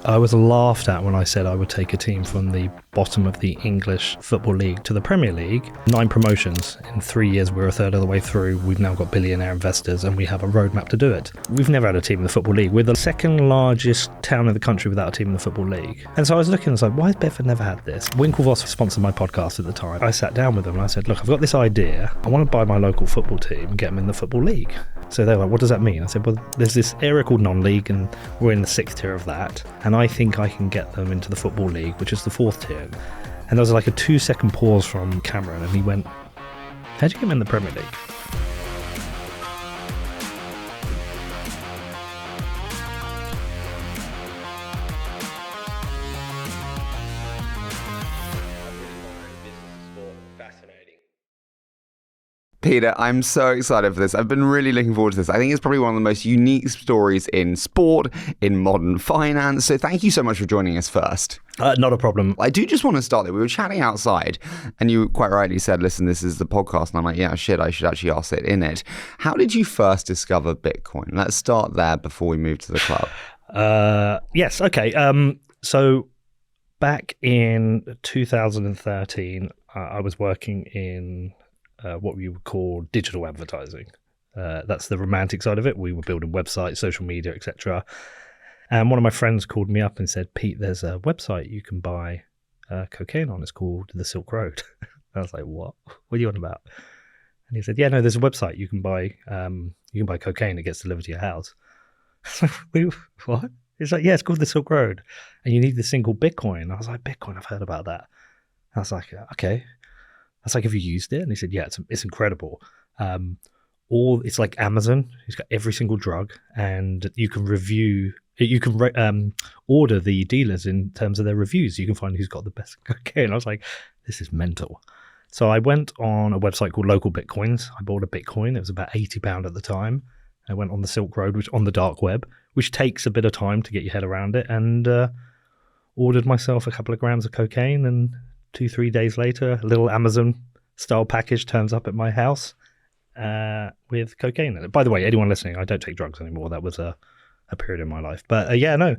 I was laughed at when I said I would take a team from the bottom of the English Football League to the Premier League. 9 promotions. In 3 years, we're a third of the way through. We've now got billionaire investors and we have a roadmap to do it. We've never had a team in the Football League. We're the second largest town in the country without a team in the Football League. And so I was looking and I was like, why has Bedford never had this? Winklevoss sponsored my podcast at the time. I sat down with them and I said, look, I've got this idea. I want to buy my local football team and get them in the Football League. So they were like, what does that mean? I said, well, there's this area called non-league and we're in the 6th tier of that. And I think I can get them into the Football League, which is the 4th tier. And there was like a 2-second pause from Cameron and he went, how'd you get him in the Premier League? Peter, I'm so excited for this. I've been really looking forward to this. I think it's probably one of the most unique stories in sport, in modern finance. So thank you so much for joining us first. Not a problem. I do just want to start there. We were chatting outside and you quite rightly said, listen, this is the podcast. And I'm like, yeah, shit, I should actually ask it in it. How did you first discover Bitcoin? Let's start there before we move to the club. Yes. Okay. So back in 2013, I was working in what we would call digital advertising. That's the romantic side of it. We were building websites, social media, etc. And one of my friends called me up and said, Pete, there's a website you can buy cocaine on. It's called the Silk Road. I was like, what? What are you on about? And he said, yeah, no, there's a website you can buy cocaine. It gets delivered to your house. I was like, what? He's like, yeah, it's called the Silk Road. And you need the single Bitcoin. I was like, Bitcoin, I've heard about that. I was like, okay. I was like, have you used it? And he said, yeah, it's incredible. It's like Amazon. It's got every single drug, and you can order the dealers in terms of their reviews. You can find who's got the best cocaine. I was like, this is mental. So I went on a website called Local Bitcoins. I bought a Bitcoin. It was about £80 at the time. I went on the Silk Road, which on the dark web, which takes a bit of time to get your head around it, and ordered myself a couple of grams of cocaine, and 2-3 days later, a little Amazon-style package turns up at my house with cocaine in it. By the way, anyone listening, I don't take drugs anymore. That was a period in my life. But yeah, no.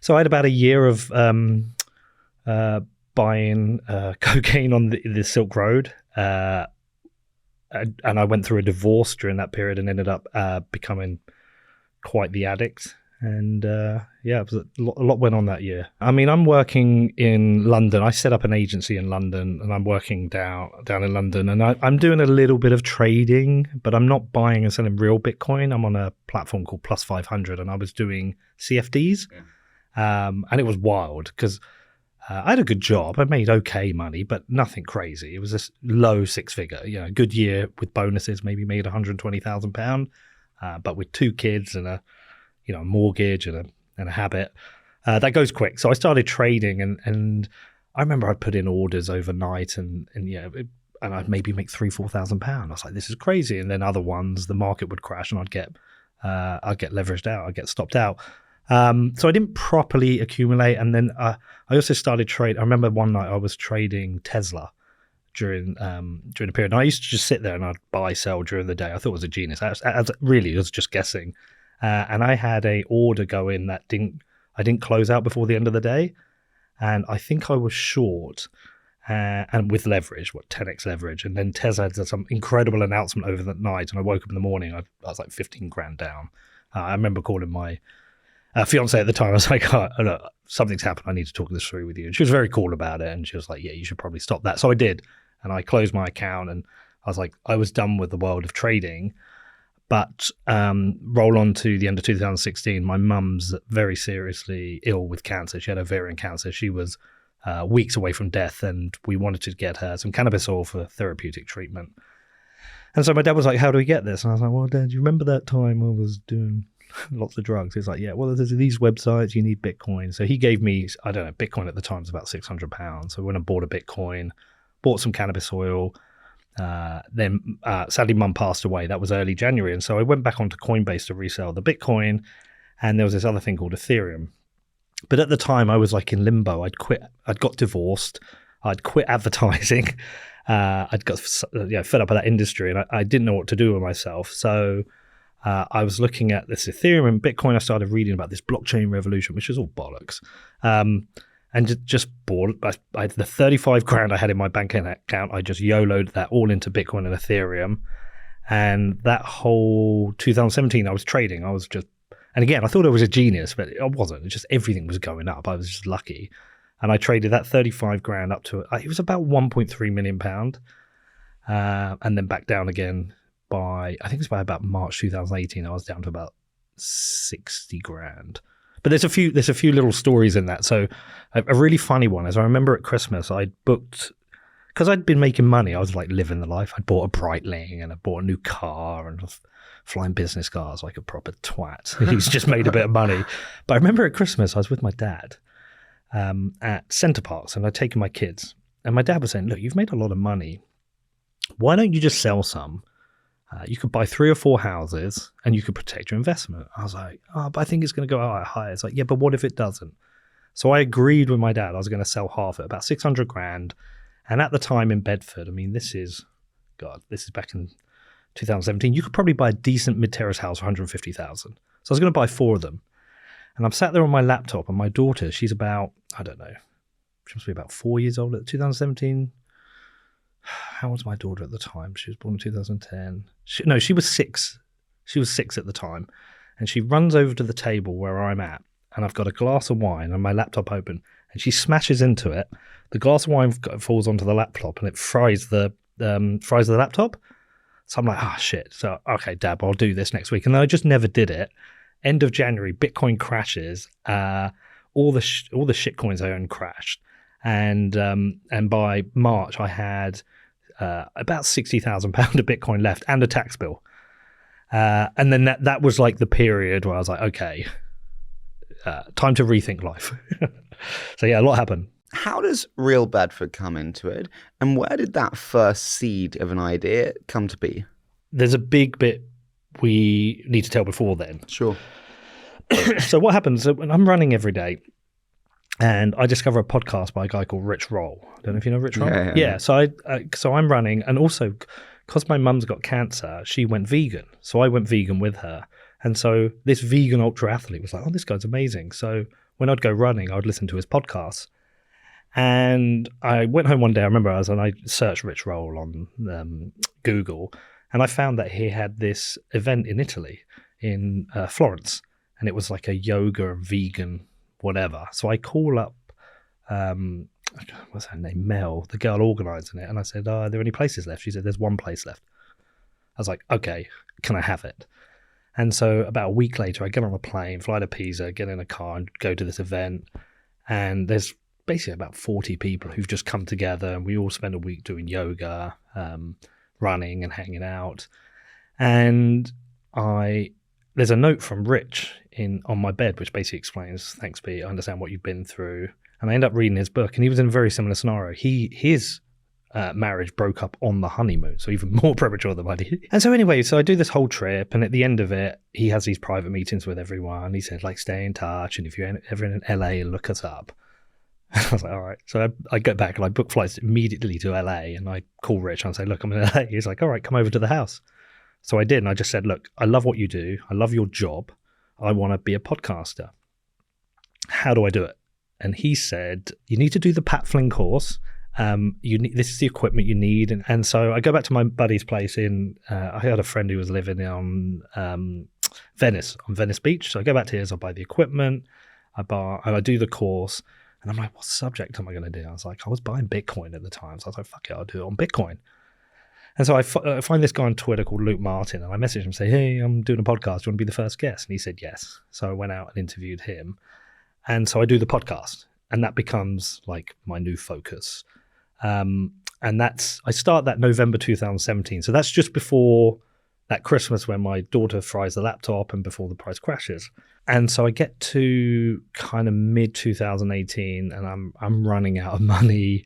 So I had about a year of buying cocaine on the Silk Road. And I went through a divorce during that period and ended up becoming quite the addict. And yeah, it was a lot went on that year. I mean, I'm working in London. I set up an agency in London, and I'm working down in London. And I'm doing a little bit of trading, but I'm not buying and selling real Bitcoin. I'm on a platform called Plus 500, and I was doing CFDs. Yeah. And it was wild because I had a good job. I made okay money, but nothing crazy. It was a low 6-figure, a good year with bonuses, maybe made £120,000. But with 2 kids and a mortgage and a habit, that goes quick. So I started trading, and I remember I'd put in orders overnight, and I'd maybe make £3,000-4,000. I was like, this is crazy. And then other ones, the market would crash, and I'd get leveraged out. I'd get stopped out. So I didn't properly accumulate. And then I also started trade. I remember one night I was trading Tesla during the period. And I used to just sit there and I'd buy, sell during the day. I thought it was a genius. I was just guessing. And I had a order go in that I didn't close out before the end of the day. And I think I was short and with leverage, 10x leverage. And then Tesla had some incredible announcement over that night. And I woke up in the morning, I was like 15 grand down. I remember calling my fiance at the time. I was like, oh, look, something's happened. I need to talk this through with you. And she was very cool about it. And she was like, yeah, you should probably stop that. So I did. And I closed my account, and I was like, I was done with the world of trading. But roll on to the end of 2016, my mum's very seriously ill with cancer. She had ovarian cancer. She was weeks away from death, and we wanted to get her some cannabis oil for therapeutic treatment. And so my dad was like, how do we get this? And I was like, well, Dad, do you remember that time I was doing lots of drugs? He's like, yeah, well, there's these websites, you need Bitcoin. So he gave me, I don't know, Bitcoin at the time was about £600. So when I bought a Bitcoin, bought some cannabis oil, then sadly Mum passed away. That was early January. And so I went back onto Coinbase to resell the Bitcoin, and there was this other thing called Ethereum. But at the time I was like in limbo. I'd got divorced. I'd quit advertising. I'd got fed up with that industry, and I didn't know what to do with myself. So I was looking at this Ethereum and Bitcoin. I started reading about this blockchain revolution, which is all bollocks. And just bought I the 35 grand I had in my bank account. I just YOLO'd that all into Bitcoin and Ethereum. And that whole 2017, I was trading. I was just, and again, I thought I was a genius, but I wasn't. It just everything was going up. I was just lucky. And I traded that 35 grand up to, it was about 1.3 million pound. And then back down again by, I think it's by about March 2018, I was down to about 60 grand. But there's a few little stories in that. So a really funny one is I remember at Christmas I booked, because I'd been making money, I was like living the life. I bought a Breitling and I bought a new car and was flying business cars like a proper twat. He's just made a bit of money. But I remember at Christmas I was with my dad at Center Parcs and I'd taken my kids. And my dad was saying, look, you've made a lot of money. Why don't you just sell some? You could buy 3 or 4 houses and you could protect your investment. I was like, oh, but I think it's going to go out higher. It's like, yeah, but what if it doesn't? So I agreed with my dad. I was going to sell half it, about 600 grand. And at the time in Bedford, I mean, this is back in 2017. You could probably buy a decent mid-terrace house for 150,000. So I was going to buy 4 of them. And I'm sat there on my laptop and my daughter, she's about, I don't know, she must be about 4 years old at 2017. How old was my daughter at the time? She was born in 2010. She was 6. She was 6 at the time. And she runs over to the table where I'm at. And I've got a glass of wine and my laptop open. And she smashes into it. The glass of wine falls onto the laptop and it fries the laptop. So I'm like, ah, shit. So, okay, Dad, I'll do this next week. And then I just never did it. End of January, Bitcoin crashes. All the shit coins I owned crashed. And by March, I had about £60,000 of Bitcoin left and a tax bill. And then that was like the period where I was like, okay, time to rethink life. So yeah, a lot happened. How does Real Bedford come into it? And where did that first seed of an idea come to be? There's a big bit we need to tell before then. Sure. So what happens when I'm running every day and I discover a podcast by a guy called Rich Roll. I don't know if you know Rich Roll. Yeah. So I'm running, and also because my mum's got cancer, she went vegan. So I went vegan with her. And so this vegan ultra athlete was like, oh, this guy's amazing. So when I'd go running, I would listen to his podcasts. And I went home one day, I remember I searched Rich Roll on Google, and I found that he had this event in Italy, in Florence, and it was like a yoga vegan whatever. So I call up, what's her name, Mel, the girl organising it, and I said, are there any places left? She said, there's 1 place left. I was like, okay, can I have it? And so about a week later, I get on a plane, fly to Pisa, get in a car and go to this event. And there's basically about 40 people who've just come together, and we all spend a week doing yoga, running and hanging out. And there's a note from Rich on my bed, which basically explains, thanks, Pete, I understand what you've been through. And I end up reading his book, and he was in a very similar scenario. His marriage broke up on the honeymoon, so even more premature than mine. And so anyway, so I do this whole trip, and at the end of it, he has these private meetings with everyone. He said, like, stay in touch, and if you're ever in LA, look us up. I was like, all right. So I go back and I book flights immediately to LA, and I call Rich and I say, look, I'm in LA. He's like, all right, come over to the house. So I did, and I just said, look, I love what you do. I love your job. I want to be a podcaster. How do I do it? And he said, you need to do the Pat Flynn course. This is the equipment you need. And so I go back to my buddy's place I had a friend who was living on Venice Beach. So I go back to his, I buy the equipment, I do the course. And I'm like, what subject am I going to do? I was like, I was buying Bitcoin at the time. So I was like, fuck it, I'll do it on Bitcoin. And so I find this guy on Twitter called Luke Martin, and I message him and say, hey, I'm doing a podcast. Do you want to be the first guest? And he said yes. So I went out and interviewed him. And so I do the podcast, and that becomes like my new focus. And I start that November 2017. So that's just before that Christmas when my daughter fries the laptop and before the price crashes. And so I get to kind of mid 2018, and I'm running out of money.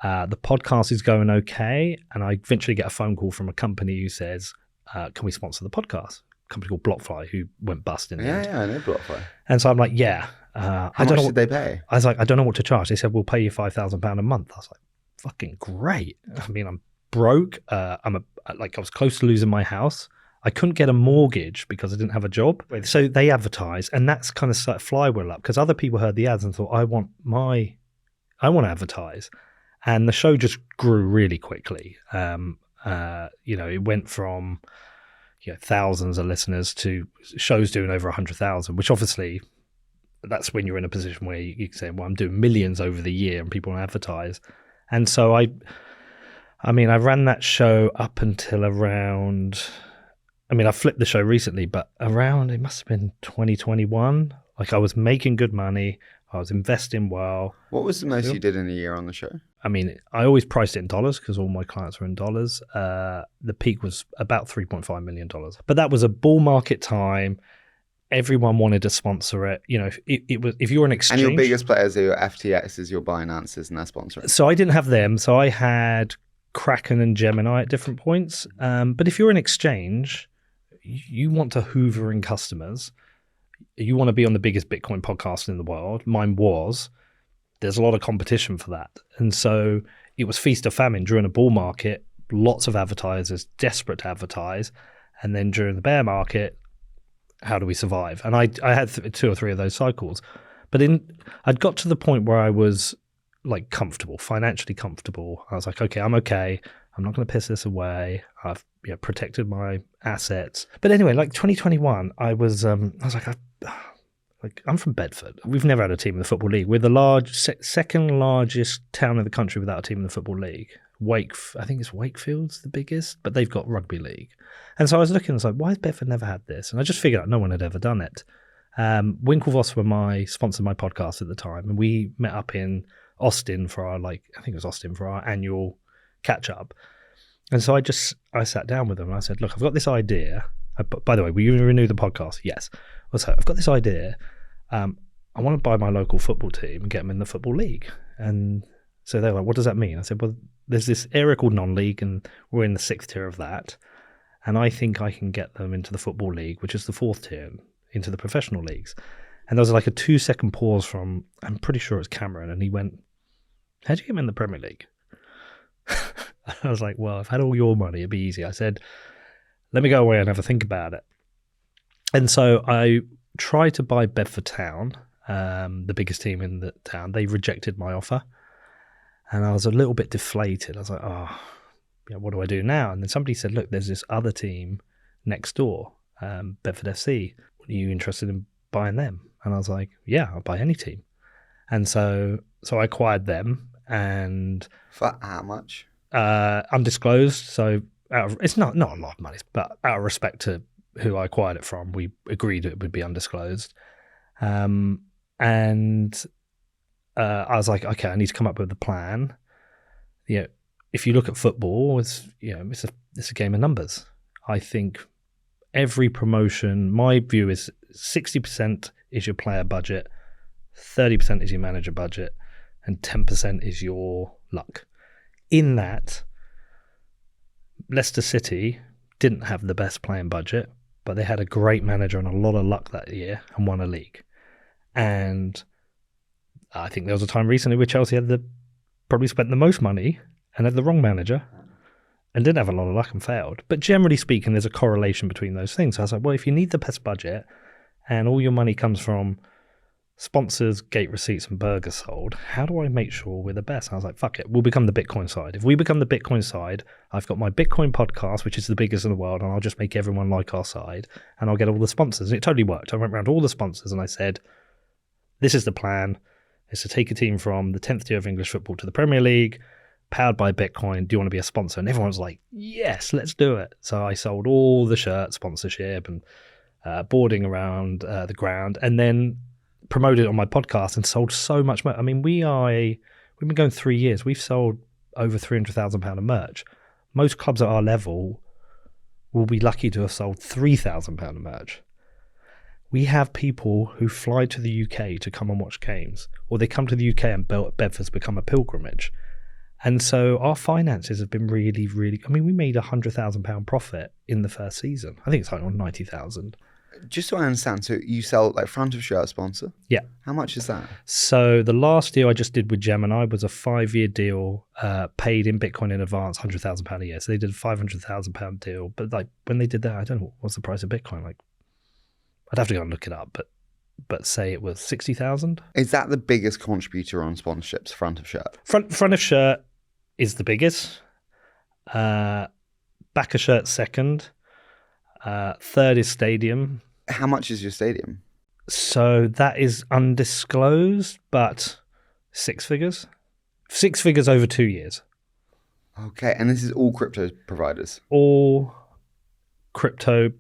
The podcast is going okay, and I eventually get a phone call from a company who says, can we sponsor the podcast? A company called BlockFi, who went bust in the end. Yeah, I know BlockFi. And so I'm like, yeah. How much did they pay? I was like, I don't know what to charge. They said, we'll pay you £5,000 a month. I was like, fucking great. I mean, I'm broke. I was close to losing my house. I couldn't get a mortgage because I didn't have a job. So they advertised, and that's kind of started flywheel up because other people heard the ads and thought, I want to advertise. And the show just grew really quickly. It went from thousands of listeners to shows doing over 100,000, which obviously that's when you're in a position where you can say, well, I'm doing millions over the year and people want to advertise. And so I ran that show up until around, I flipped the show recently, but around, it must have been 2021. Like I was making good money. I was investing well. What was the most you did in a year on the show? I always priced it in dollars because all my clients were in dollars. The peak was about $3.5 million. But that was a bull market time. Everyone wanted to sponsor it. It was, if you're an exchange. And your biggest players are your FTXs, your Binances, and their sponsoring. So I didn't have them. So I had Kraken and Gemini at different points. But if you're an exchange, you want to hoover in customers. You want to be on the biggest Bitcoin podcast in the world. Mine was. There's a lot of competition for that. And so it was feast or famine during a bull market, lots of advertisers desperate to advertise. And then during the bear market, how do we survive? And I had 2 or 3 of those cycles. But I'd got to the point where I was like comfortable, financially comfortable. I was like, okay, I'm okay. I'm not going to piss this away. I've protected my assets. But anyway, like 2021, I was like, I'm from Bedford. We've never had a team in the Football League. We're the second largest town in the country without a team in the Football League. I think it's Wakefield's the biggest, but they've got rugby league. And so I was looking, I was like, why has Bedford never had this? And I just figured out no one had ever done it. Winklevoss sponsored my podcast at the time, and we met up in Austin for our annual catch up. And so I sat down with them and I said, look, I've got this idea. By the way, will you renew the podcast? Yes. So I've got this idea. I want to buy my local football team and get them in the Football League. And so they were like, what does that mean? I said, well, there's this area called non-league and we're in the 6th tier of that. And I think I can get them into the Football League, which is the 4th tier, into the professional leagues. And there was like a 2-second pause from, I'm pretty sure it's Cameron. And he went, how'd you get him in the Premier League? I was like, well, if I had all your money, it'd be easy. I said, let me go away and have a think about it. And so I tried to buy Bedford Town, the biggest team in the town. They rejected my offer. And I was a little bit deflated. I was like, what do I do now? And then somebody said, look, there's this other team next door, Bedford FC. Are you interested in buying them? And I was like, yeah, I'll buy any team. And so I acquired them. And for how much? Undisclosed. So it's not a lot of money, but out of respect to who I acquired it from, we agreed it would be undisclosed. And I was like, okay, I need to come up with a plan. If you look at football, it's a game of numbers. I think every promotion, my view is 60% is your player budget, 30% is your manager budget, and 10% is your luck. In that, Leicester City didn't have the best playing budget, but they had a great manager and a lot of luck that year and won a league. And I think there was a time recently where Chelsea had probably spent the most money and had the wrong manager and didn't have a lot of luck and failed. But generally speaking, there's a correlation between those things. So I was like, well, if you need the best budget and all your money comes from sponsors, gate receipts, and burgers sold, how do I make sure we're the best? And I was like, fuck it, we'll become the Bitcoin side. If we become the Bitcoin side, I've got my Bitcoin podcast, which is the biggest in the world, and I'll just make everyone like our side, and I'll get all the sponsors. And it totally worked. I went around to all the sponsors and I said, this is the plan. It's to take a team from the 10th tier of English football to the Premier League, powered by Bitcoin. Do you want to be a sponsor? And everyone was like, yes, let's do it. So I sold all the shirt sponsorship and boarding around the ground, and then promoted it on my podcast and sold so much merch. I mean, we've been going 3 years. We've sold over £300,000 of merch. Most clubs at our level will be lucky to have sold £3,000 of merch. We have people who fly to the UK to come and watch games, or they come to the UK and Bedford's become a pilgrimage. And so our finances have been really, really, we made £100,000 profit in the first season. I think it's like on 90,000. Just so I understand, so you sell like front of shirt sponsor? Yeah. How much is that? So the last deal I just did with Gemini was a 5-year deal, paid in Bitcoin in advance, £100,000 a year. So they did a £500,000 deal. But like when they did that, I don't know what's the price of Bitcoin. Like I'd have to go and look it up, but say it was 60,000. Is that the biggest contributor on sponsorships, front of shirt? Front of shirt is the biggest. Back of shirt second. Third is stadium. How much is your stadium? So that is undisclosed, but 6 figures. 6 figures over 2 years. Okay, and this is all crypto providers? All crypto,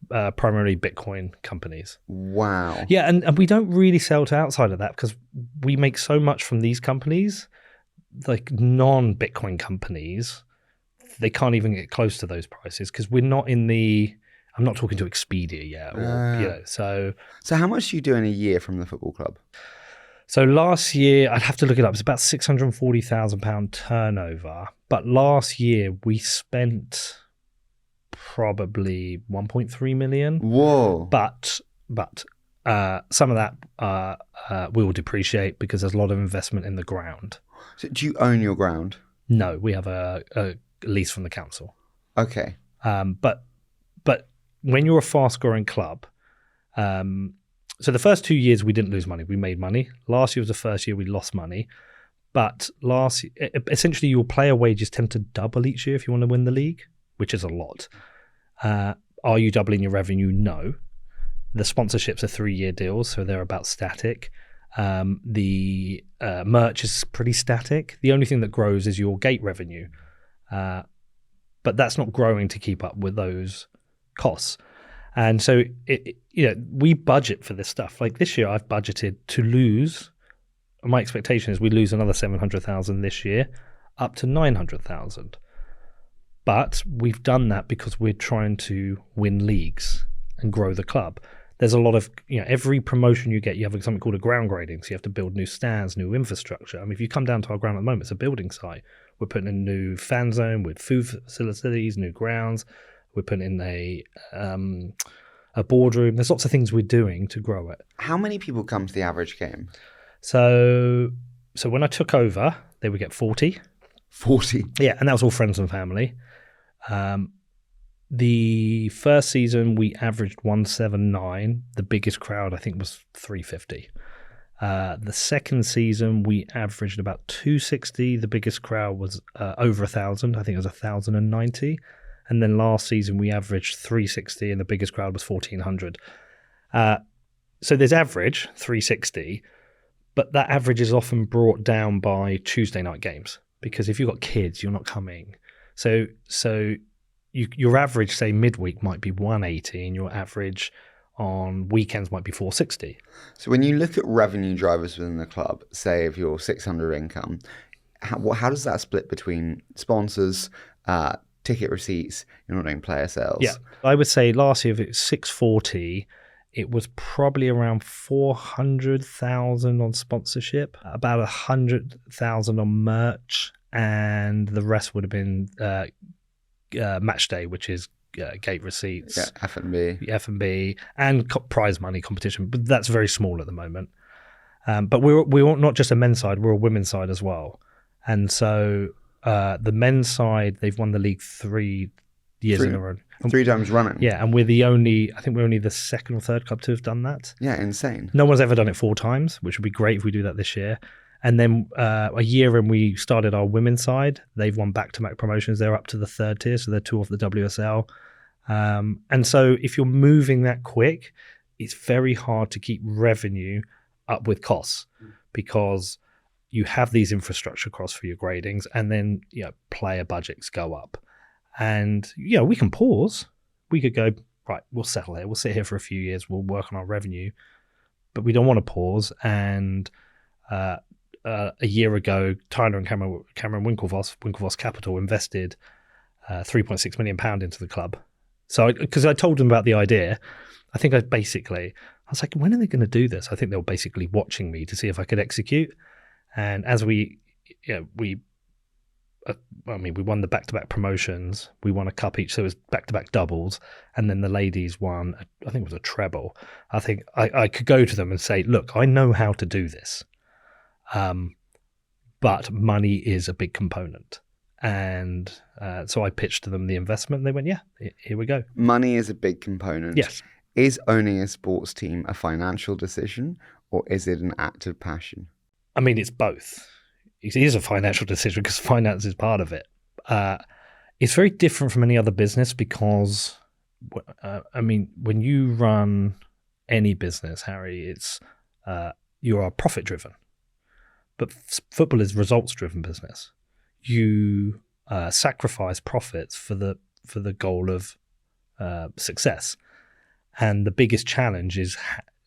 primarily Bitcoin companies. Wow. Yeah, and we don't really sell to outside of that because we make so much from these companies, like non-Bitcoin companies, they can't even get close to those prices because we're not in the... I'm not talking to Expedia yet. Or, so how much do you do in a year from the football club? So last year, I'd have to look it up. It's about £640,000 turnover. But last year, we spent probably 1.3 million. Whoa. But some of that we will depreciate because there's a lot of investment in the ground. So do you own your ground? No, we have a lease from the council. Okay. But when you're a fast-growing club, so the first 2 years we didn't lose money. We made money. Last year was the first year we lost money. But essentially your player wages tend to double each year if you want to win the league, which is a lot. Are you doubling your revenue? No. The sponsorships are 3-year deals, so they're about static. The merch is pretty static. The only thing that grows is your gate revenue. But that's not growing to keep up with those costs. And so we budget for this stuff. Like this year I've budgeted to lose, my expectation is we lose another 700,000 this year, up to 900,000. But we've done that because we're trying to win leagues and grow the club. There's a lot of, every promotion you get, you have something called a ground grading. So you have to build new stands, new infrastructure. I mean, if you come down to our ground at the moment, it's a building site. We're putting in a new fan zone with food facilities, new grounds. We're putting in a boardroom. There's lots of things we're doing to grow it. How many people come to the average game? So when I took over, they would get 40. 40? Yeah, and that was all friends and family. The first season, we averaged 179. The biggest crowd, I think, was 350. The second season, we averaged about 260. The biggest crowd was over 1,000. I think it was 1,090. And then last season, we averaged 360, and the biggest crowd was 1,400. So there's average, 360, but that average is often brought down by Tuesday night games, because if you've got kids, you're not coming. So your average, say, midweek might be 180, and your average on weekends might be 460. So when you look at revenue drivers within the club, say if you're 600 income, how does that split between sponsors, ticket receipts? You're not doing player sales. Yeah, I would say last year, if it was 640, it was probably around 400,000 on sponsorship, about 100,000 on merch, and the rest would have been match day, which is gate receipts, F&B, and prize money competition. But that's very small at the moment. But we're not just a men's side; we're a women's side as well. And so the men's side, they've won the league 3 years in a row. 3 times running. Yeah, and we're only the second or third club to have done that. Yeah, insane. No one's ever done it 4 times, which would be great if we do that this year. And then a year in, we started our women's side. They've won back-to-back promotions. They're up to the 3rd tier, so they're 2 off the WSL. And so if you're moving that quick, it's very hard to keep revenue up with costs, because you have these infrastructure costs for your gradings, and then player budgets go up. And we can pause. We could go, right, we'll settle here. We'll sit here for a few years. We'll work on our revenue. But we don't want to pause. And a year ago, Tyler and Cameron Winklevoss Capital invested £3.6 million into the club. So because I told them about the idea, I was like, when are they going to do this? I think they were basically watching me to see if I could execute. And as we we won the back-to-back promotions. We won a cup each, so it was back-to-back doubles. And then the ladies won, I think it was a treble. I think I could go to them and say, look, I know how to do this. But money is a big component. And so I pitched to them the investment, and they went, yeah, here we go. Money is a big component. Yes. Is owning a sports team a financial decision, or is it an act of passion? I mean, it's both. It is a financial decision because finance is part of it. It's very different from any other business because, when you run any business, Harry, it's you are profit-driven. But football is results-driven business. You sacrifice profits for the goal of success. And the biggest challenge is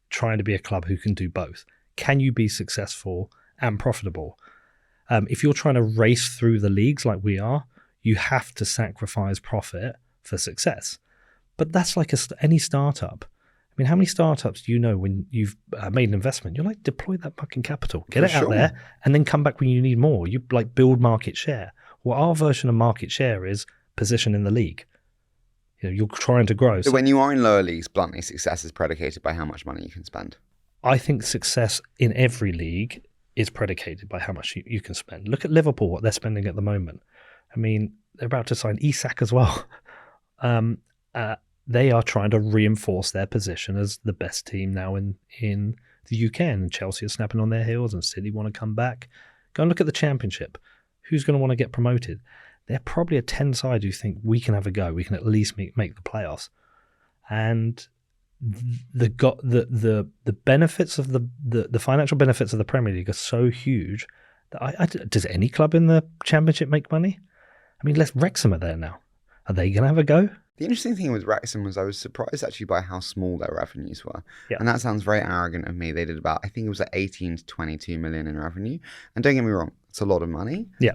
trying to be a club who can do both. Can you be successful and profitable? If you're trying to race through the leagues like we are, you have to sacrifice profit for success. But that's like any startup. I mean, how many startups do you know when you've made an investment? You're like, deploy that fucking capital, get it out there, and then come back when you need more. You like build market share. Well, our version of market share is position in the league. You're trying to grow. So when you are in lower leagues, bluntly, success is predicated by how much money you can spend. I think success in every league is predicated by how much you can spend. Look at Liverpool, what they're spending at the moment. I mean, they're about to sign Isak as well. They are trying to reinforce their position as the best team now in the UK, and Chelsea are snapping on their heels, and City want to come back. Go and look at the Championship. Who's going to want to get promoted? They're probably a 10 side who think we can have a go. We can at least make the playoffs. And the benefits of the financial benefits of the Premier League are so huge that does any club in the Championship make money? I mean, Wrexham are there now. Are they going to have a go? The interesting thing with Wrexham was I was surprised actually by how small their revenues were. Yeah. And that sounds very arrogant of me. They did about, I think it was like 18 to 22 million in revenue. And don't get me wrong, it's a lot of money. Yeah.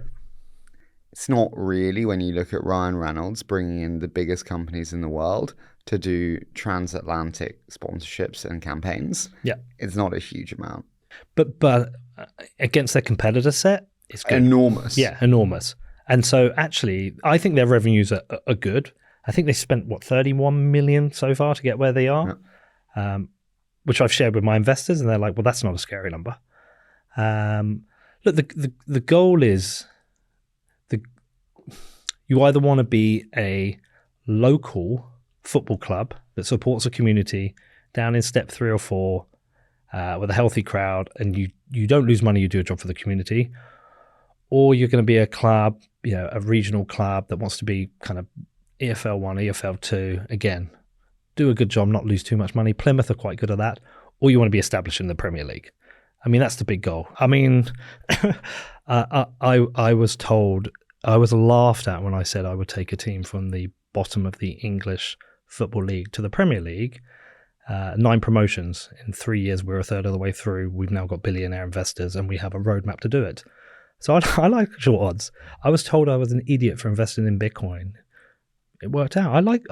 It's not really when you look at Ryan Reynolds bringing in the biggest companies in the world to do transatlantic sponsorships and campaigns. Yeah. It's not a huge amount. But against their competitor set, it's good. Enormous. Yeah, enormous. And so actually, I think their revenues are good. I think they spent, 31 million so far to get where they are, which I've shared with my investors, and they're like, well, that's not a scary number. Look, the goal is you either want to be a local football club that supports a community down in step 3 or 4 with a healthy crowd, and you don't lose money, you do a job for the community, or you're going to be a club, a regional club that wants to be kind of EFL 1, EFL 2, again, do a good job, not lose too much money. Plymouth are quite good at that. Or you want to be established in the Premier League. I mean, that's the big goal. I mean, I was told, I was laughed at when I said I would take a team from the bottom of the English Football League to the Premier League. 9 promotions. In 3 years, we're a third of the way through. We've now got billionaire investors, and we have a roadmap to do it. So I like short odds. I was told I was an idiot for investing in Bitcoin. It worked out. I like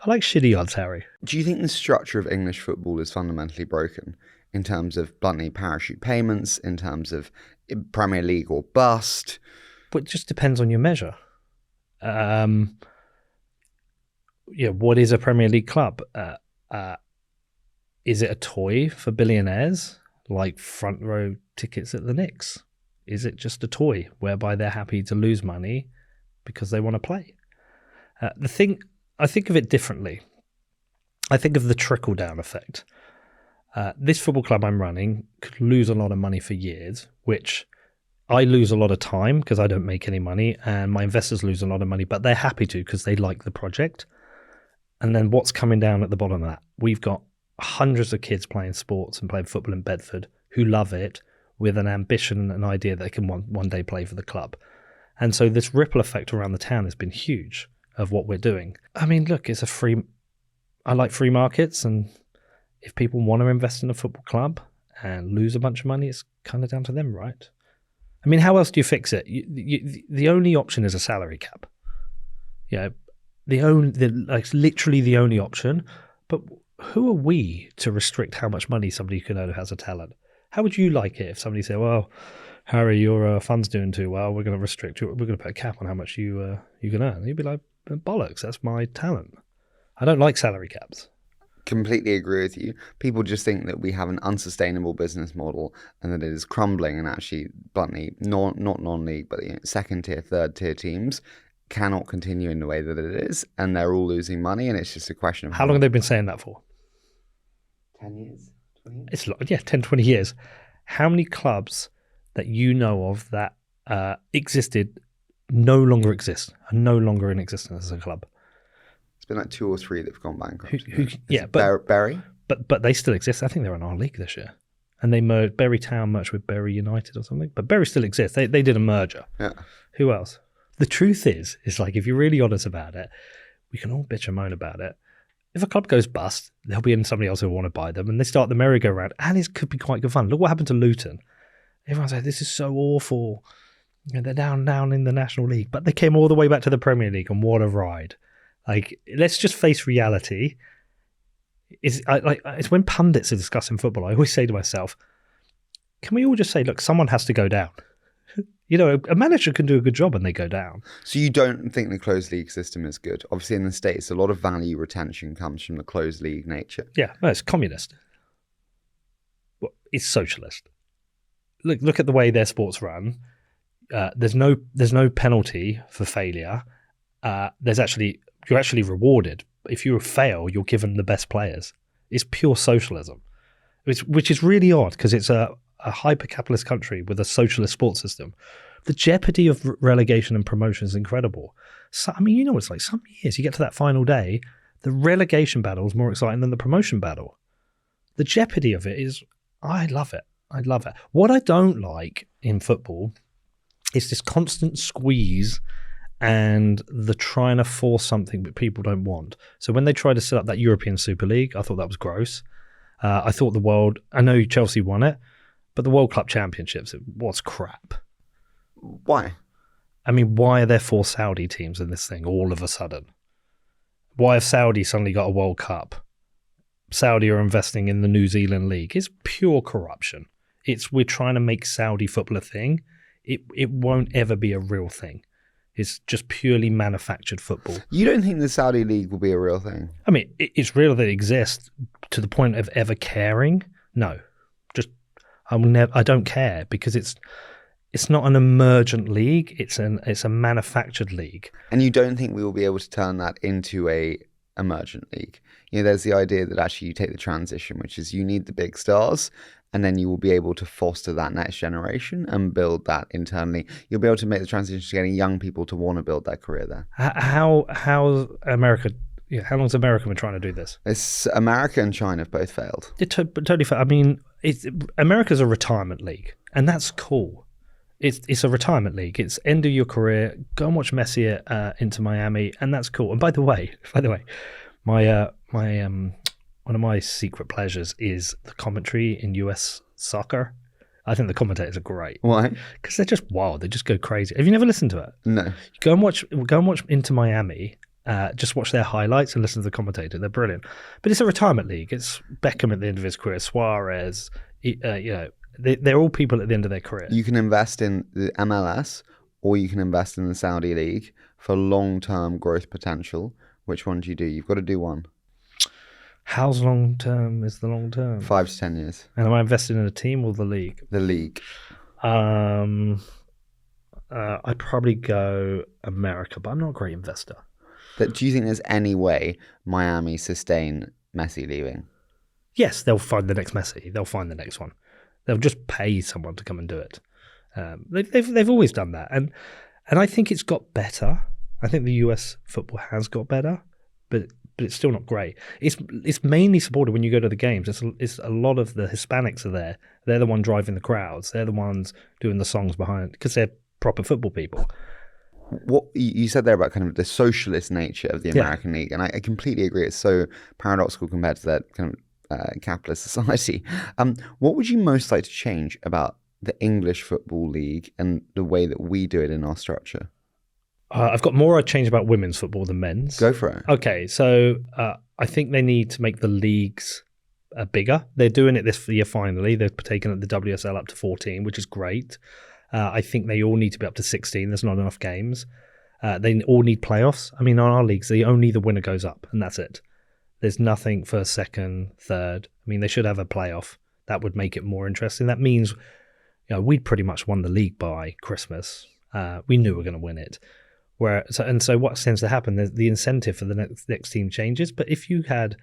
shitty odds, Harry. Do you think the structure of English football is fundamentally broken in terms of bluntly parachute payments, in terms of Premier League or bust? But it just depends on your measure. What is a Premier League club? Is it a toy for billionaires, like front row tickets at the Knicks? Is it just a toy whereby they're happy to lose money because they want to play? I think of it differently. I think of the trickle-down effect. This football club I'm running could lose a lot of money for years, which I lose a lot of time because I don't make any money, and my investors lose a lot of money, but they're happy to because they like the project. And then what's coming down at the bottom of that? We've got hundreds of kids playing sports and playing football in Bedford who love it with an ambition and an idea that they can one day play for the club. And so this ripple effect around the town has been huge of what we're doing. I mean, look, I like free markets, and if people want to invest in a football club and lose a bunch of money, it's kind of down to them, right? I mean, how else do you fix it? The only option is a salary cap. Literally the only option. But who are we to restrict how much money somebody can earn who has a talent? How would you like it if somebody said, well, Harry, your fund's doing too well. We're going to restrict you. We're going to put a cap on how much you can earn. And you'd be like, bollocks, that's my talent. I don't like salary caps. Completely agree with you. People just think that we have an unsustainable business model and that it is crumbling, and actually, bluntly, not non-league, but second tier, third tier teams cannot continue in the way that it is, and they're all losing money, and it's just a question of how long have they been saying that for? 10 years? 20 years? It's 10, 20 years. How many clubs that you know of that existed no longer exist, are no longer in existence as a club? It's been like 2 or 3 that've gone bankrupt. But Bury? But they still exist. I think they're in our league this year. And they merged, Bury Town merged with Bury United or something. But Bury still exists. They did a merger. Yeah. Who else? The truth is like, if you're really honest about it, we can all bitch and moan about it. If a club goes bust, there'll be somebody else who will want to buy them, and they start the merry-go-round, and it could be quite good fun. Look what happened to Luton. Everyone's like, this is so awful. You know, they're down in the National League, but they came all the way back to the Premier League, and what a ride. Like, let's just face reality. It's when pundits are discussing football, I always say to myself, can we all just say, look, someone has to go down? You know, a manager can do a good job and they go down. So you don't think the closed league system is good? Obviously, in the States, a lot of value retention comes from the closed league nature. Yeah, no, it's communist. Well, it's socialist. Look at the way their sports run. There's no penalty for failure. You're actually rewarded. If you fail, you're given the best players. It's pure socialism, which is really odd because it's a hyper-capitalist country with a socialist sports system. The jeopardy of relegation and promotion is incredible. So, I mean, you know, it's like some years you get to that final day, the relegation battle is more exciting than the promotion battle. The jeopardy of it is, I love it. I love it. What I don't like in football is this constant squeeze and the trying to force something that people don't want. So when they tried to set up that European Super League, I thought that was gross. I thought I know Chelsea won it, but the World Cup Championships, it was crap. Why? I mean, why are there 4 Saudi teams in this thing all of a sudden? Why have Saudi suddenly got a World Cup? Saudi are investing in the New Zealand League. It's pure corruption. We're trying to make Saudi football a thing. It won't ever be a real thing. It's just purely manufactured football. You don't think the Saudi League will be a real thing? I mean, it's real that it exists to the point of ever caring. No, I don't care because it's not an emergent league. It's a manufactured league. And you don't think we will be able to turn that into a emergent league? You know, there's the idea that actually you take the transition, which is you need the big stars, and then you will be able to foster that next generation and build that internally. You'll be able to make the transition to getting young people to want to build their career there. How America? Yeah, how long's America been trying to do this? It's America and China have both failed. Totally fair. I mean, America's a retirement league, and that's cool. It's a retirement league. It's end of your career. Go and watch Messi at Inter Miami, and that's cool. And by the way, my one of my secret pleasures is the commentary in US soccer. I think the commentators are great. Why? Because they're just wild. They just go crazy. Have you never listened to it? No. Go and watch Inter Miami. Just watch their highlights and listen to the commentator. They're brilliant. But it's a retirement league. It's Beckham at the end of his career, Suarez. They're all people at the end of their career. You can invest in the MLS or you can invest in the Saudi League for long-term growth potential. Which one do you do? You've got to do one. How's long term is the long term? 5 to 10 years. And am I invested in a team or the league? The league. I'd probably go America, but I'm not a great investor. But do you think there's any way Miami sustain Messi leaving? Yes, they'll find the next Messi. They'll find the next one. They'll just pay someone to come and do it. They've always done that, and I think it's got better. I think the US football has got better, but it's still not great. It's mainly supported when you go to the games. It's a lot of the Hispanics are there. They're the one driving the crowds. They're the ones doing the songs behind because they're proper football people. What you said there about kind of the socialist nature of the American League, and I completely agree. It's so paradoxical compared to that kind of capitalist society. What would you most like to change about the English Football League and the way that we do it in our structure? I've got more I'd change about women's football than men's. Go for it. Okay, so I think they need to make the leagues bigger. They're doing it this year finally. They've taken the WSL up to 14, which is great. I think they all need to be up to 16. There's not enough games. They all need playoffs. I mean, on our leagues, only the winner goes up, and that's it. There's nothing for second, third. I mean, they should have a playoff. That would make it more interesting. That means, we'd pretty much won the league by Christmas. We knew we were going to win it. So what tends to happen? The incentive for the next team changes. But if you had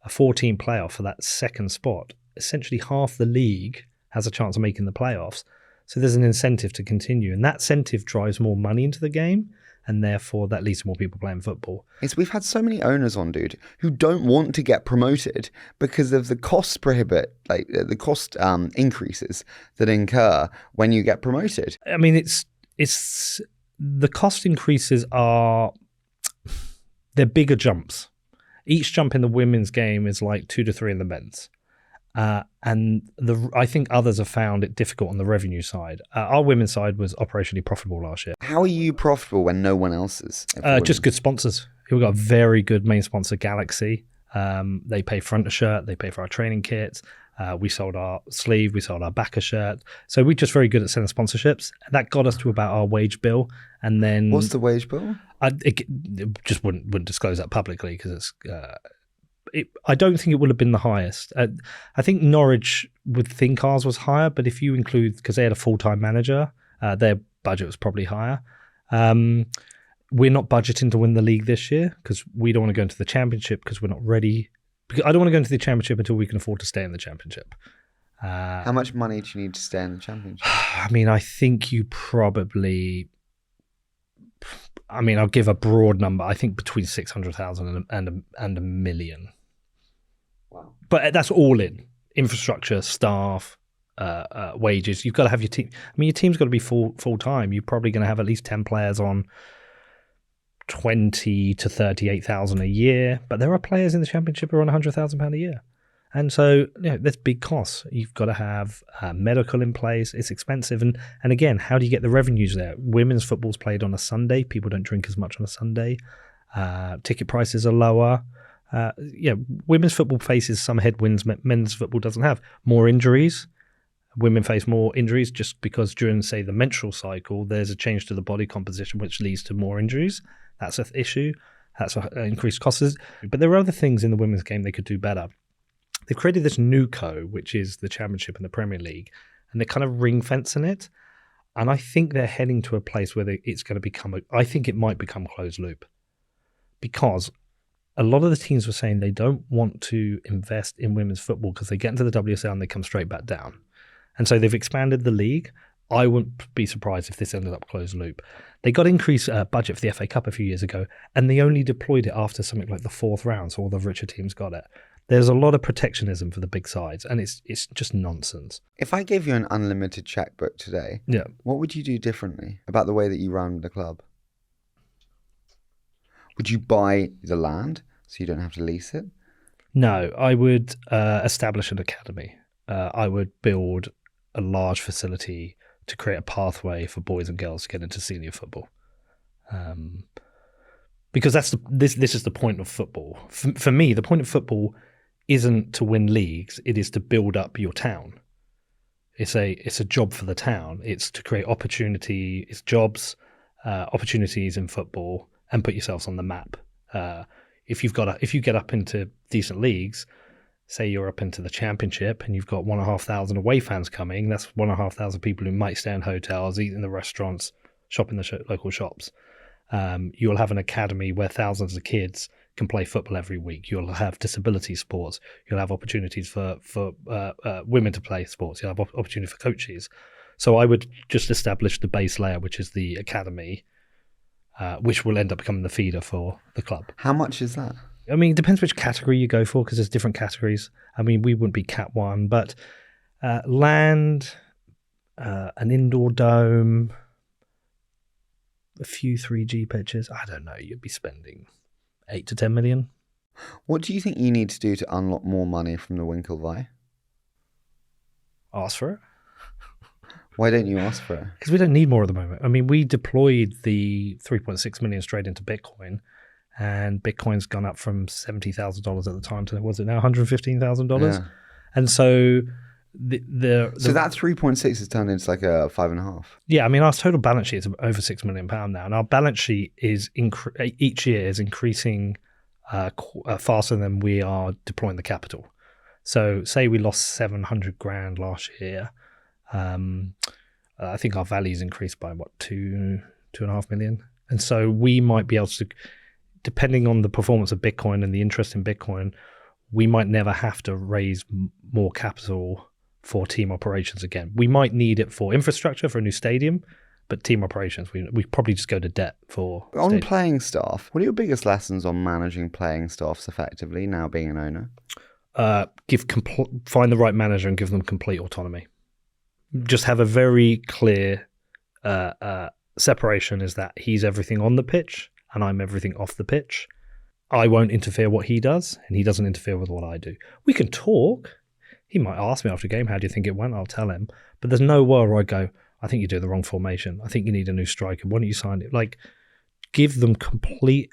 a 14 playoff for that second spot, essentially half the league has a chance of making the playoffs. So there's an incentive to continue, and that incentive drives more money into the game, and therefore that leads to more people playing football. We've had so many owners on, dude, who don't want to get promoted because of the cost the cost increases that incur when you get promoted. I mean, it's the cost increases they're bigger jumps. Each jump in the women's game is like 2 to 3 in the men's. And I think others have found it difficult on the revenue side. Our women's side was operationally profitable last year. How are you profitable when no one else is? Just good sponsors. We've got a very good main sponsor, Galaxy. They pay front of shirt. They pay for our training kits. We sold our sleeve. We sold our backer shirt. So we're just very good at selling sponsorships. That got us to about our wage bill. And then what's the wage bill? I just wouldn't disclose that publicly because it's. I don't think it would have been the highest. I think Norwich would think ours was higher, but if you include, because they had a full-time manager, their budget was probably higher. We're not budgeting to win the league this year because we don't want to go into the championship because we're not ready. I don't want to go into the championship until we can afford to stay in the championship. How much money do you need to stay in the championship? I mean, I think you probably... I'll give a broad number. I think between 600,000 and a million. Wow. But that's all in. Infrastructure, staff, wages. You've got to have your team. I mean, your team's got to be full time. You're probably going to have at least 10 players on 20 to 38,000 a year. But there are players in the championship who are on £100,000 a year. And so, there's big costs. You've got to have medical in place. It's expensive. And again, how do you get the revenues there? Women's football's played on a Sunday. People don't drink as much on a Sunday. Ticket prices are lower. Women's football faces some headwinds men's football doesn't have. More injuries. Women face more injuries just because during, say, the menstrual cycle, there's a change to the body composition which leads to more injuries. That's an issue. That's an increased costs. But there are other things in the women's game they could do better. They've created this new which is the Championship and the Premier League, and they're kind of ring fencing it. And I think they're heading to a place where it's going to become, I think it might become closed loop. Because a lot of the teams were saying they don't want to invest in women's football because they get into the WSL and they come straight back down. And so they've expanded the league. I wouldn't be surprised if this ended up closed loop. They got increased budget for the FA Cup a few years ago, and they only deployed it after something like the 4th round, so all the richer teams got it. There's a lot of protectionism for the big sides, and it's just nonsense. If I gave you an unlimited checkbook today, what would you do differently about the way that you run the club? Would you buy the land so you don't have to lease it? No, I would establish an academy. I would build a large facility to create a pathway for boys and girls to get into senior football. Because this is the point of football. For me, the point of football isn't to win leagues, it is to build up your town. It's a job for the town. It's to create opportunities in football and put yourselves on the map. If you get up into decent leagues, say you're up into the championship and you've got 1,500 away fans coming, that's 1,500 people who might stay in hotels, eat in the restaurants, shop in the local shops. You'll have an academy where thousands of kids can play football every week. You'll have disability sports. You'll have opportunities for women to play sports. You'll have opportunity for coaches. So I would just establish the base layer, which is the academy, which will end up becoming the feeder for the club. How much is that? I mean, it depends which category you go for because there's different categories. I mean, we wouldn't be Cat 1, but land, an indoor dome, a few 3G pitches, I don't know, you'd be spending 8 to 10 million. What do you think you need to do to unlock more money from the Winklevi? Ask for it. Why don't you ask for it? Because we don't need more at the moment. I mean, we deployed the 3.6 million straight into Bitcoin, and Bitcoin's gone up from $70,000 at the time to, was it now $115,000? Yeah. And so So that 3.6 has turned into like a 5.5. Yeah, I mean, our total balance sheet is over £6 million now, and our balance sheet is each year is increasing faster than we are deploying the capital. So, say we lost 700 grand last year, I think our value's increased by what 2.5 million, and so we might be able to, depending on the performance of Bitcoin and the interest in Bitcoin, we might never have to raise more capital for team operations again. We might need it for infrastructure, for a new stadium, but team operations, we probably just go to debt for. On playing staff, what are your biggest lessons on managing playing staffs effectively now being an owner? Find the right manager and give them complete autonomy. Just have a very clear separation, is that he's everything on the pitch and I'm everything off the pitch. I won't interfere what he does, and he doesn't interfere with what I do. We can talk. He might ask me after a game, how do you think it went? I'll tell him. But there's no world where I go, I think you do the wrong formation. I think you need a new striker. Why don't you sign it? Like, give them complete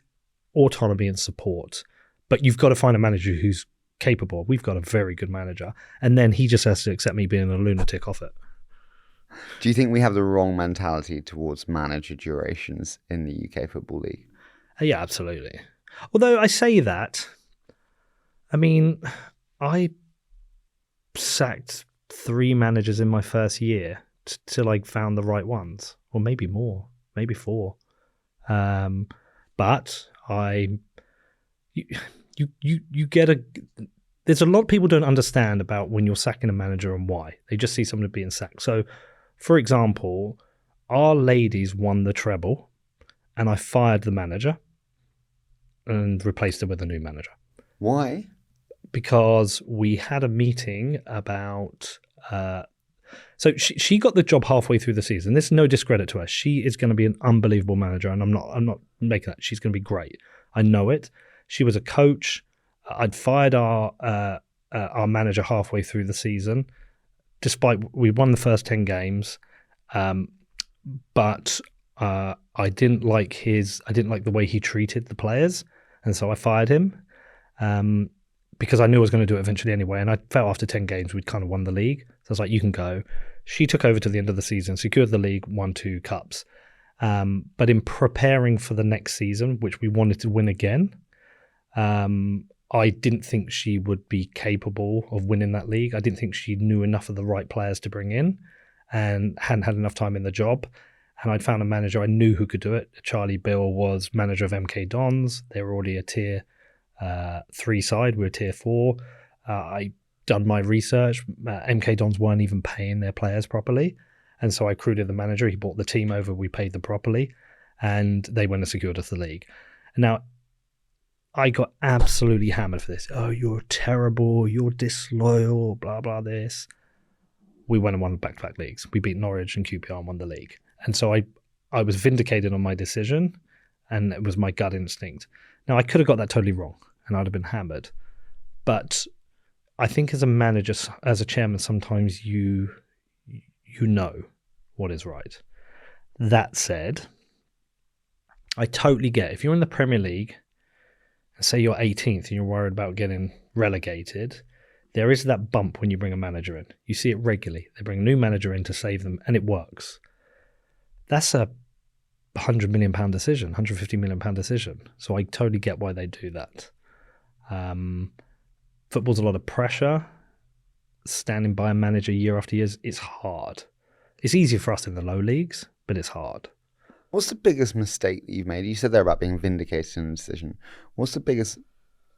autonomy and support. But you've got to find a manager who's capable. We've got a very good manager. And then he just has to accept me being a lunatic off it. Do you think we have the wrong mentality towards manager durations in the UK Football League? Yeah, absolutely. Although I say that, I mean, I sacked 3 managers in my first year till I found the right ones, or maybe more, maybe 4. But you get a. There's a lot of people don't understand about when you're sacking a manager and why. They just see someone being sacked. So, for example, our ladies won the treble, and I fired the manager and replaced her with a new manager. Why? Because we had a meeting about. So she got the job halfway through the season. This is no discredit to her. She is going to be an unbelievable manager, and I'm not making that. She's going to be great. I know it. She was a coach. I'd fired our manager halfway through the season, despite we won the first 10 games, but I didn't like the way he treated the players, and so I fired him because I knew I was going to do it eventually anyway. And I felt after 10 games we'd kind of won the league, so I was like, "You can go." She took over to the end of the season, secured the league, won 2 cups. But in preparing for the next season, which we wanted to win again, I didn't think she would be capable of winning that league. I didn't think she knew enough of the right players to bring in and hadn't had enough time in the job. And I'd found a manager I knew who could do it. Charlie Bill was manager of MK Dons. They were already a tier 3 side. We were tier 4. I done my research. MK Dons weren't even paying their players properly. And so I recruited the manager. He brought the team over. We paid them properly. And they went and secured us the league. And now, I got absolutely hammered for this. Oh, you're terrible. You're disloyal. Blah, blah, this. We went and won back-to-back leagues. We beat Norwich and QPR and won the league. And so I was vindicated on my decision, and it was my gut instinct. Now, I could have got that totally wrong, and I'd have been hammered. But I think as a manager, as a chairman, sometimes you know what is right. That said, I totally get if you're in the Premier League, say you're 18th and you're worried about getting relegated, there is that bump when you bring a manager in. You see it regularly. They bring a new manager in to save them, and it works. That's a £100 million decision, £150 million decision. So I totally get why they do that. Football's a lot of pressure. Standing by a manager year after year, it's hard. It's easier for us in the low leagues, but it's hard. What's the biggest mistake that you've made? You said there about being vindicated in a decision. What's the biggest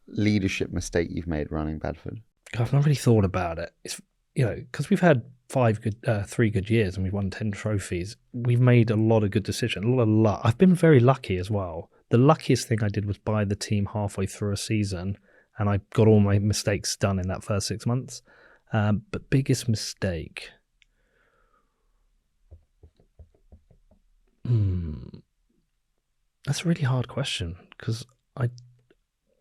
leadership mistake you've made running Bedford? I've not really thought about it. It's, because we've had 3 good years and we've won 10 trophies. We've made a lot of good decisions, a lot of luck. I've been very lucky as well. The luckiest thing I did was buy the team halfway through a season, and I got all my mistakes done in that first 6 months. But biggest mistake... That's a really hard question because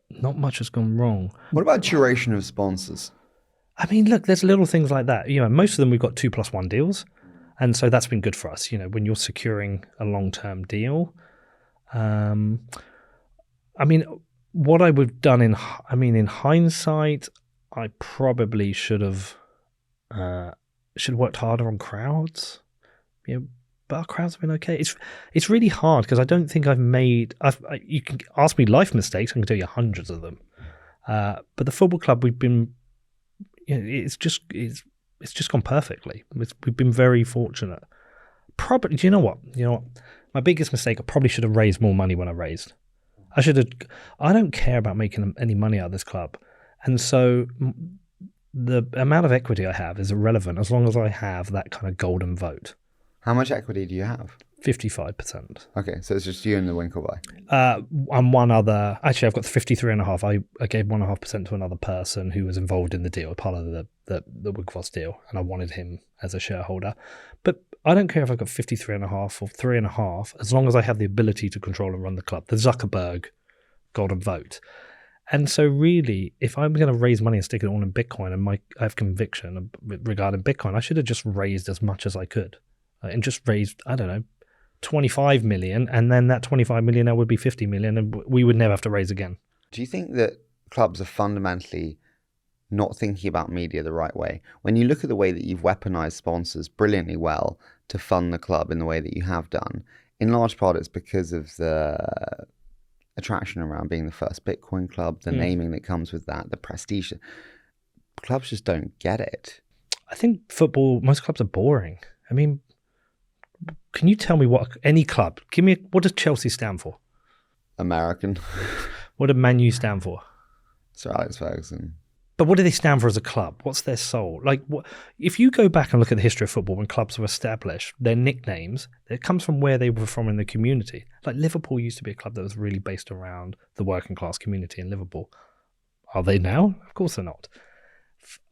not much has gone wrong. What about duration of sponsors? I mean, look, there's little things like that. Most of them we've got 2+1 deals, and so that's been good for us. When you're securing a long-term deal. I mean, what I would have done in hindsight, I probably should have Should have worked harder on crowds. But our crowds have been okay. It's really hard because I don't think I've made. You can ask me life mistakes. I can tell you hundreds of them. But the football club, we've been. It's just gone perfectly. We've been very fortunate. Probably. Do you know what? My biggest mistake. I probably should have raised more money when I raised. I should have. I don't care about making any money out of this club, and so the amount of equity I have is irrelevant as long as I have that kind of golden vote. How much equity do you have? 55%. Okay, so it's just you and the Winklevi. And one other. Actually, I've got 53.5%. I gave 1.5% to another person who was involved in the deal, part of the Winklevoss deal, and I wanted him as a shareholder. But I don't care if I've got 53.5% or 3.5%, as long as I have the ability to control and run the club. The Zuckerberg golden vote. And so really, if I'm going to raise money and stick it all in Bitcoin, and I have conviction regarding Bitcoin, I should have just raised as much as I could. And just raised, I don't know, 25 million, and then that 25 million would be 50 million, and we would never have to raise again. Do you think that clubs are fundamentally not thinking about media the right way? When you look at the way that you've weaponized sponsors brilliantly well to fund the club in the way that you have done, in large part it's because of the attraction around being the first Bitcoin club, the naming that comes with that, the prestige. Clubs just don't get it. I think most clubs are boring. I mean, can you tell me any club? What does Chelsea stand for? American. What did Man U stand for? Sir Alex Ferguson. But what do they stand for as a club? What's their soul? If you go back and look at the history of football when clubs were established, their nicknames, it comes from where they were from in the community. Like Liverpool used to be a club that was really based around the working class community in Liverpool. Are they now? Of course they're not.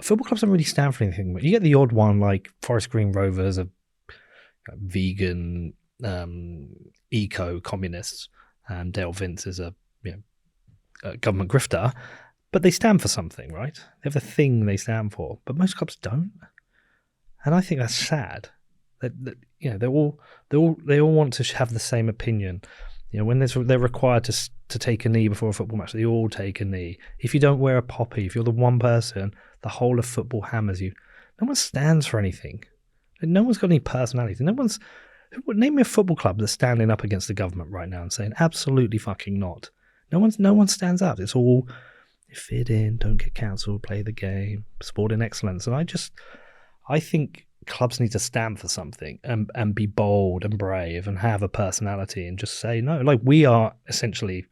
Football clubs don't really stand for anything. You get the odd one like Forest Green Rovers, vegan, eco-communists. Dale Vince is a government grifter. But they stand for something, right? They have the thing they stand for. But most clubs don't, and I think that's sad. They all want to have the same opinion. When they're required to take a knee before a football match, they all take a knee. If you don't wear a poppy, if you're the one person, the whole of football hammers you. No one stands for anything. No one's got any personality. Name me a football club that's standing up against the government right now and saying absolutely fucking not. No one stands up. It's all fit in, don't get cancelled, play the game, sporting excellence. And I think clubs need to stand for something and be bold and brave and have a personality and just say no. Like we are essentially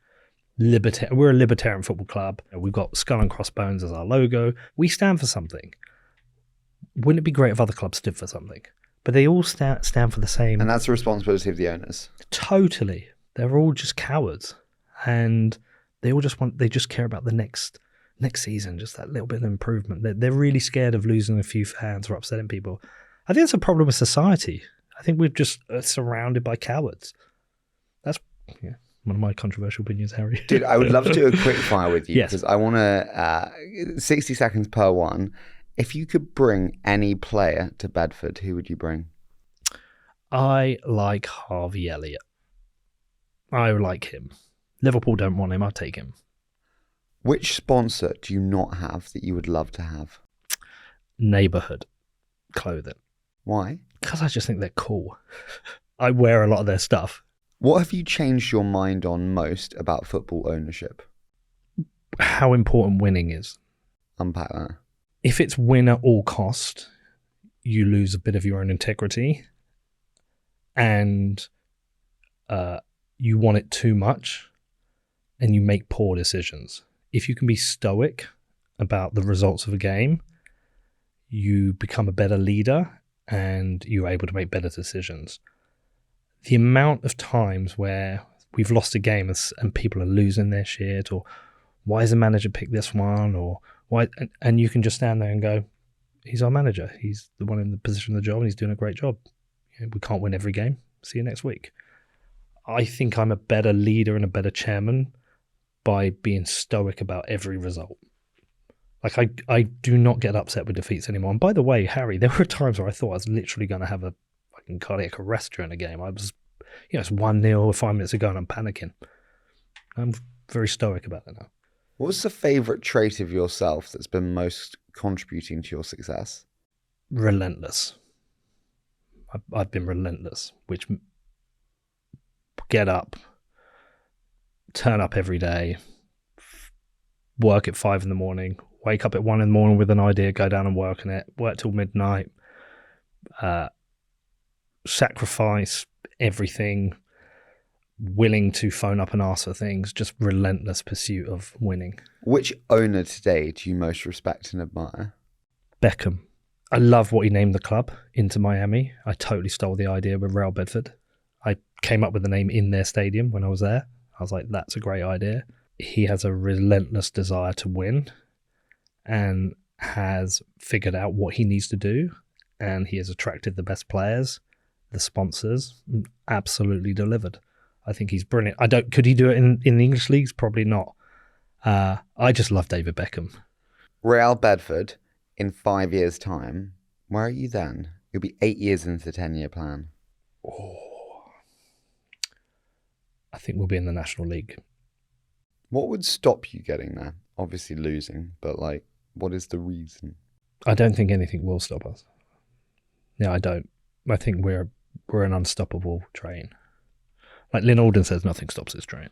we're a libertarian football club. We've got skull and crossbones as our logo. We stand for something. Wouldn't it be great if other clubs stood for something? But they all stand for the same. And that's the responsibility of the owners. Totally. They're all just cowards. And they just care about the next season, just that little bit of improvement. They're really scared of losing a few fans or upsetting people. I think that's a problem with society. I think we're just surrounded by cowards. That's one of my controversial opinions, Harry. Dude, I would love to do a quick fire with you Yes. because I want to 60 seconds per one. If you could bring any player to Bedford, who would you bring? I like Harvey Elliott. I like him. Liverpool don't want him. I'll take him. Which sponsor do you not have that you would love to have? Neighbourhood clothing. Why? Because I just think they're cool. I wear a lot of their stuff. What have you changed your mind on most about football ownership? How important winning is. Unpack that. If it's win at all cost, you lose a bit of your own integrity. And you want it too much. And you make poor decisions. If you can be stoic about the results of a game, you become a better leader and you're able to make better decisions. The amount of times where we've lost a game and people are losing their shit, or why has the manager picked this one, or why, and you can just stand there and go, he's our manager. He's the one in the position of the job and he's doing a great job. We can't win every game. See you next week. I think I'm a better leader and a better chairman by being stoic about every result. Like I do not get upset with defeats anymore. And by the way, Harry, there were times where I thought I was literally going to have a fucking cardiac arrest during a game. I was, it's 1-0 5 minutes ago and I'm panicking. I'm very stoic about that now. What's the favourite trait of yourself that's been most contributing to your success? relentless. I've been relentless, which get up, turn up every day, work at 5 a.m, wake up at 1 a.m with an idea, go down and work on it, work till midnight, sacrifice everything, willing to phone up and ask for things, just relentless pursuit of winning. Which owner today do you most respect and admire? Beckham. I love what he named the club, Inter Miami. I totally stole the idea with Real Bedford. I came up with the name in their stadium when I was there. I was like, that's a great idea. He has a relentless desire to win and has figured out what he needs to do. And he has attracted the best players, the sponsors, absolutely delivered. I think he's brilliant. Could he do it in the English leagues? Probably not. I just love David Beckham. Real Bedford, in 5 years' time, where are you then? You'll be 8 years into the 10-year plan. Oh, I think we'll be in the National League. What would stop you getting there? Obviously losing, but like, what is the reason? I don't think anything will stop us. Yeah, I don't. I think we're an unstoppable train. Like Lynn Alden says, nothing stops this train.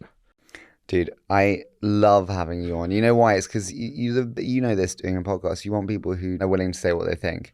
Dude, I love having you on. You know why? It's because you know this doing a podcast. You want people who are willing to say what they think.